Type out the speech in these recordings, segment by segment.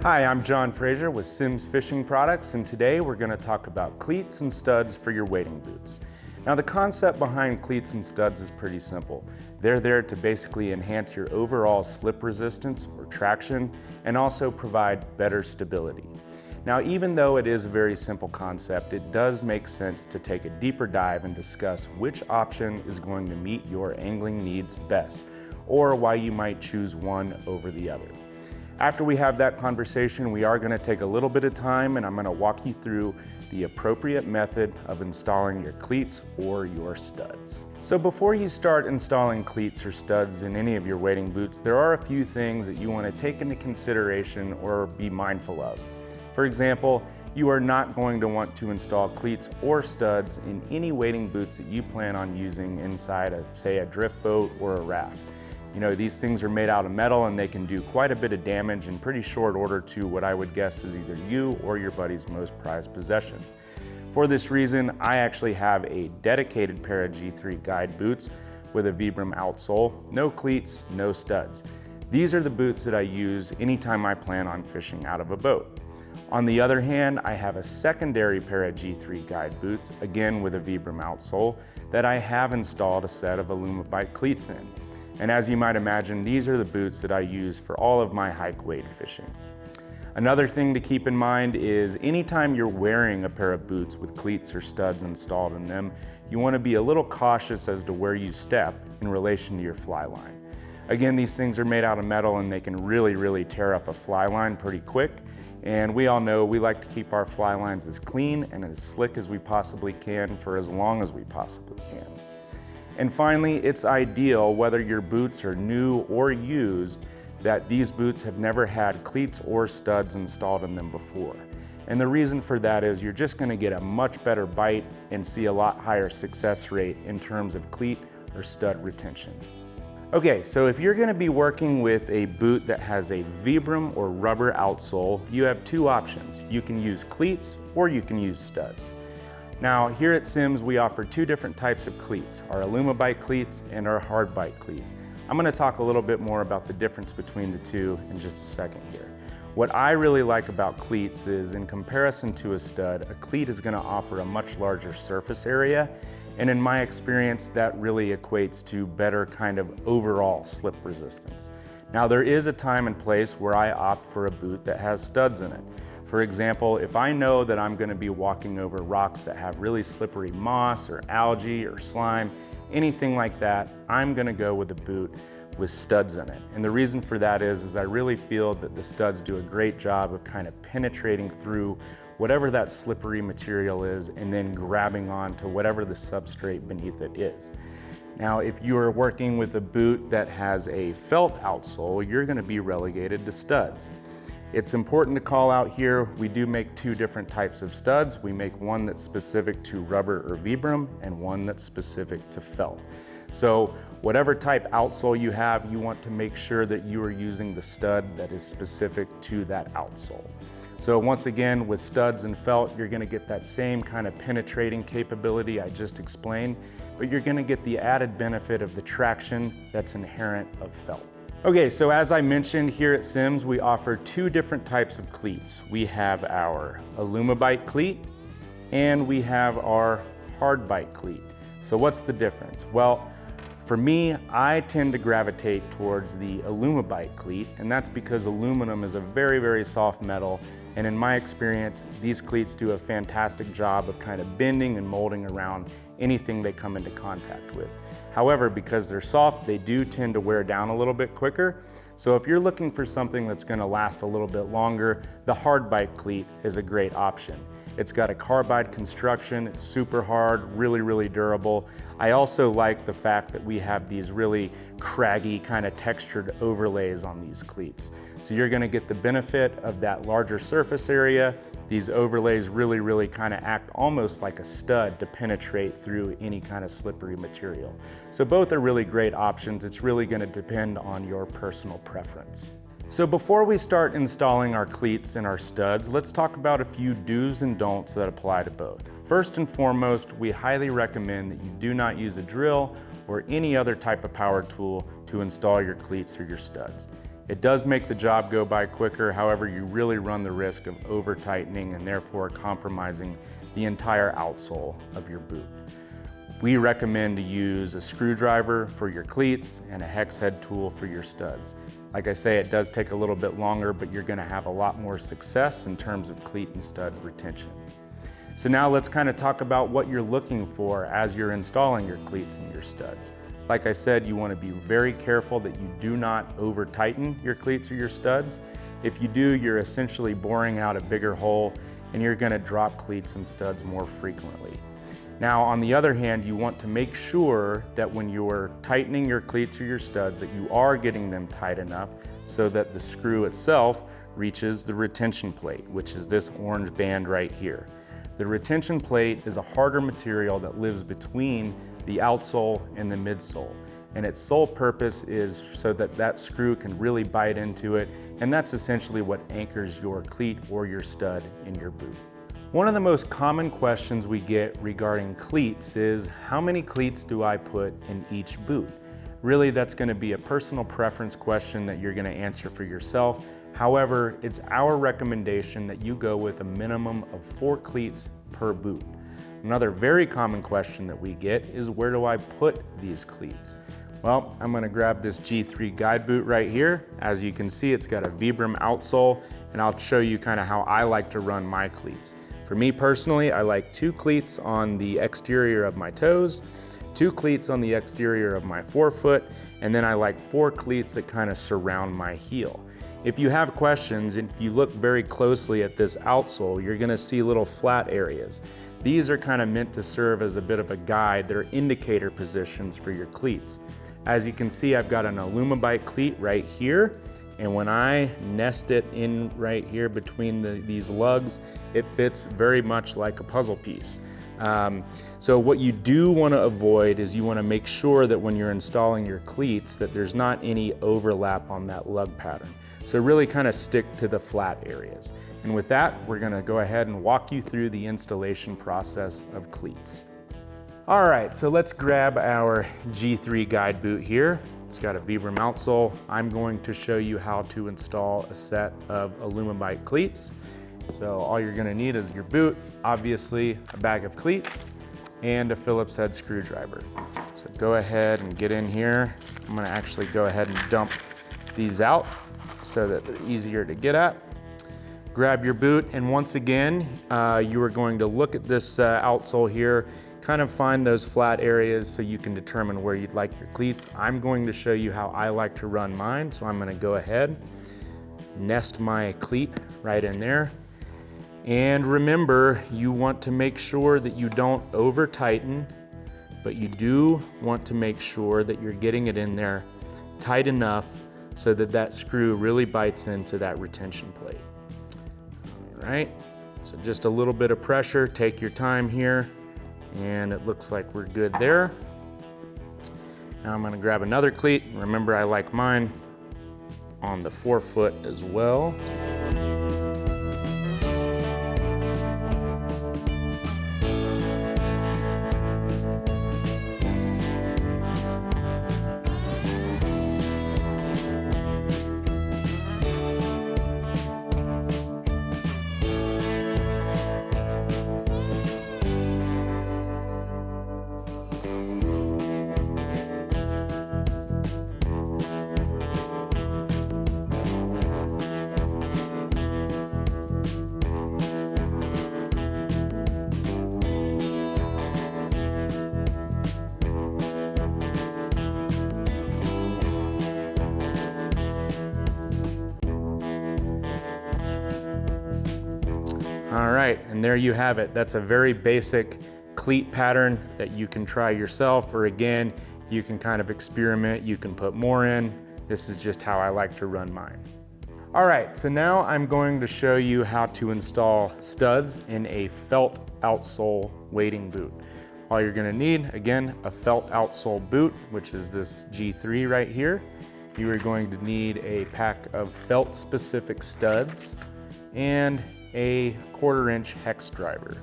Hi, I'm John Frazier with Simms Fishing Products, and today we're going to talk about cleats and studs for your wading boots. Now, the concept behind cleats and studs is pretty simple. They're there to basically enhance your overall slip resistance or traction and also provide better stability. Now, even though it is a very simple concept, it does make sense to take a deeper dive and discuss which option is going to meet your angling needs best, or why you might choose one over the other. After we have that conversation, we are going to take a little bit of time and I'm going to walk you through the appropriate method of installing your cleats or your studs. So before you start installing cleats or studs in any of your wading boots, there are a few things that you want to take into consideration or be mindful of. For example, you are not going to want to install cleats or studs in any wading boots that you plan on using inside of, say, a drift boat or a raft. You know, these things are made out of metal and they can do quite a bit of damage in pretty short order to what I would guess is either you or your buddy's most prized possession. For this reason, I actually have a dedicated pair of G3 guide boots with a Vibram outsole, no cleats, no studs. These are the boots that I use anytime I plan on fishing out of a boat. On the other hand, I have a secondary pair of G3 guide boots, again with a Vibram outsole, that I have installed a set of Alumabite cleats in. And as you might imagine, these are the boots that I use for all of my hike wade fishing. Another thing to keep in mind is anytime you're wearing a pair of boots with cleats or studs installed in them, you want to be a little cautious as to where you step in relation to your fly line. Again, these things are made out of metal and they can really tear up a fly line pretty quick. And we all know we like to keep our fly lines as clean and as slick as we possibly can for as long as we possibly can. And finally, it's ideal, whether your boots are new or used, that these boots have never had cleats or studs installed in them before. And the reason for that is you're just going to get a much better bite and see a lot higher success rate in terms of cleat or stud retention. Okay, so if you're going to be working with a boot that has a Vibram or rubber outsole, you have two options. You can use cleats or you can use studs. Now, here at Simms, we offer two different types of cleats, our Alumabite cleats and our hard bite cleats. I'm going to talk a little bit more about the difference between the two in just a second here. What I really like about cleats is, in comparison to a stud, a cleat is going to offer a much larger surface area, and in my experience, that really equates to better kind of overall slip resistance. Now, there is a time and place where I opt for a boot that has studs in it. For example, if I know that I'm going to be walking over rocks that have really slippery moss or algae or slime, anything like that, I'm going to go with a boot with studs in it. And the reason for that is I really feel that the studs do a great job of kind of penetrating through whatever that slippery material is and then grabbing onto whatever the substrate beneath it is. Now, if you are working with a boot that has a felt outsole, you're going to be relegated to studs. It's important to call out here, we do make two different types of studs. We make one that's specific to rubber or Vibram and one that's specific to felt. So whatever type outsole you have, you want to make sure that you are using the stud that is specific to that outsole. So once again, with studs and felt, you're going to get that same kind of penetrating capability I just explained, but you're going to get the added benefit of the traction that's inherent of felt. Okay, so as I mentioned, here at Simms, we offer two different types of cleats. We have our Alumabite cleat and we have our hard bite cleat. So what's the difference? Well, for me, I tend to gravitate towards the Alumabite cleat, and that's because aluminum is a very soft metal, and in my experience, these cleats do a fantastic job of kind of bending and molding around anything they come into contact with. However, because they're soft, they do tend to wear down a little bit quicker. So if you're looking for something that's going to last a little bit longer, the hard bite cleat is a great option. It's got a carbide construction, it's super hard, really durable. I also like the fact that we have these really craggy kind of textured overlays on these cleats. So you're going to get the benefit of that larger surface area. These overlays really kind of act almost like a stud to penetrate through any kind of slippery material. So both are really great options. It's really going to depend on your personal preference. So before we start installing our cleats and our studs, let's talk about a few do's and don'ts that apply to both. First and foremost, we highly recommend that you do not use a drill or any other type of power tool to install your cleats or your studs. It does make the job go by quicker, however, you really run the risk of over tightening and therefore compromising the entire outsole of your boot. We recommend to use a screwdriver for your cleats and a hex head tool for your studs. Like I say, it does take a little bit longer, but you're gonna have a lot more success in terms of cleat and stud retention. So now let's kind of talk about what you're looking for as you're installing your cleats and your studs. Like I said, you want to be very careful that you do not over tighten your cleats or your studs. If you do, you're essentially boring out a bigger hole and you're going to drop cleats and studs more frequently. Now, on the other hand, you want to make sure that when you're tightening your cleats or your studs that you are getting them tight enough so that the screw itself reaches the retention plate, which is this orange band right here. The retention plate is a harder material that lives between the outsole and the midsole. And its sole purpose is so that that screw can really bite into it, and that's essentially what anchors your cleat or your stud in your boot. One of the most common questions we get regarding cleats is, how many cleats do I put in each boot? Really, that's going to be a personal preference question that you're going to answer for yourself. However, it's our recommendation that you go with a minimum of 4 cleats per boot. Another very common question that we get is, where do I put these cleats? Well, I'm going to grab this G3 guide boot right here. As you can see, it's got a Vibram outsole, and I'll show you kind of how I like to run my cleats. For me personally, I like 2 cleats on the exterior of my toes, 2 cleats on the exterior of my forefoot, and then I like 4 cleats that kind of surround my heel. If you have questions, and if you look very closely at this outsole, you're gonna see little flat areas. These are kind of meant to serve as a bit of a guide. They're indicator positions for your cleats. As you can see, I've got an Alumabite cleat right here, and when I nest it in right here between these lugs, it fits very much like a puzzle piece. So what you do want to avoid is you want to make sure that when you're installing your cleats that there's not any overlap on that lug pattern. So really kind of stick to the flat areas. And with that, we're going to go ahead and walk you through the installation process of cleats. All right, so let's grab our G3 guide boot here. It's got a Vibram outsole. I'm going to show you how to install a set of Alumabite cleats. So all you're gonna need is your boot, obviously a bag of cleats, and a Phillips head screwdriver. So go ahead and get in here. I'm gonna actually go ahead and dump these out so that they're easier to get at. Grab your boot, and once again, you are going to look at this outsole here, kind of find those flat areas so you can determine where you'd like your cleats. I'm going to show you how I like to run mine, so I'm gonna go ahead, nest my cleat right in there. And remember, you want to make sure that you don't over tighten, but you do want to make sure that you're getting it in there tight enough so that that screw really bites into that retention plate. All right, so just a little bit of pressure, take your time here, and it looks like we're good there. Now I'm gonna grab another cleat. Remember, I like mine on the forefoot as well. All right, and there you have it. That's a very basic cleat pattern that you can try yourself, or again, you can kind of experiment, you can put more in. This is just how I like to run mine. All right, so now I'm going to show you how to install studs in a felt outsole wading boot. All you're gonna need, again, a felt outsole boot, which is this G3 right here. You are going to need a pack of felt specific studs and a 1/4 inch hex driver.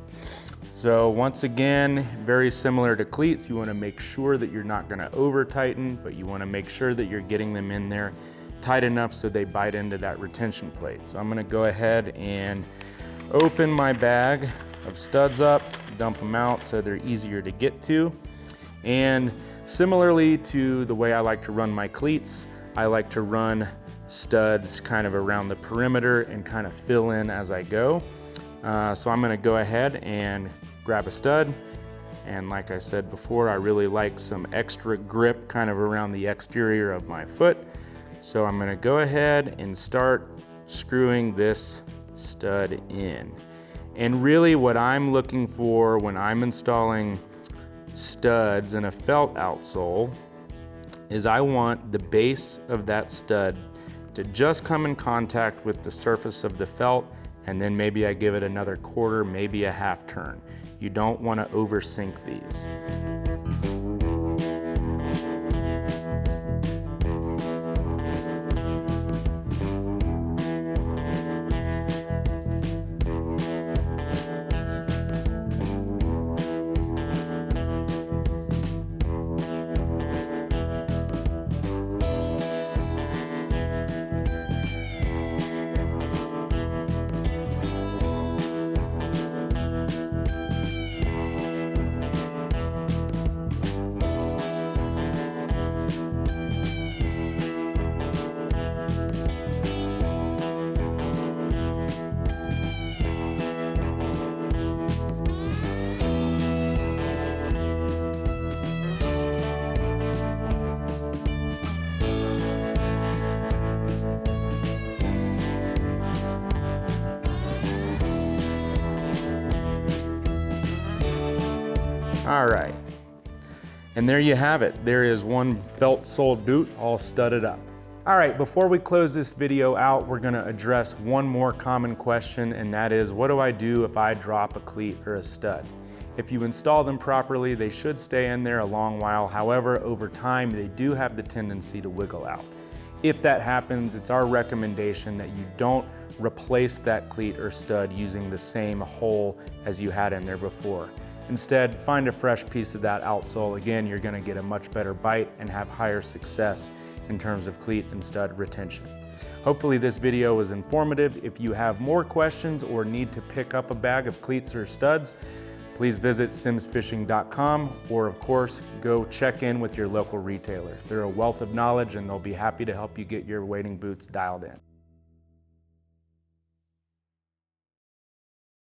So once again, very similar to cleats, you want to make sure that you're not going to over tighten, but you want to make sure that you're getting them in there tight enough so they bite into that retention plate. So I'm gonna go ahead and open my bag of studs up, dump them out so they're easier to get to. And similarly to the way I like to run my cleats, I like to run studs kind of around the perimeter and kind of fill in as I go. So I'm gonna go ahead and grab a stud. And like I said before, I really like some extra grip kind of around the exterior of my foot. So I'm gonna go ahead and start screwing this stud in. And really what I'm looking for when I'm installing studs in a felt outsole is I want the base of that stud to just come in contact with the surface of the felt, and then maybe I give it another quarter, maybe a half turn. You don't want to oversink these. All right, and there you have it. There is one felt-soled boot all studded up. All right, before we close this video out, we're gonna address one more common question, and that is, what do I do if I drop a cleat or a stud? If you install them properly, they should stay in there a long while. However, over time, they do have the tendency to wiggle out. If that happens, it's our recommendation that you don't replace that cleat or stud using the same hole as you had in there before. Instead, find a fresh piece of that outsole. Again, you're gonna get a much better bite and have higher success in terms of cleat and stud retention. Hopefully this video was informative. If you have more questions or need to pick up a bag of cleats or studs, please visit simsfishing.com, or of course, go check in with your local retailer. They're a wealth of knowledge and they'll be happy to help you get your wading boots dialed in.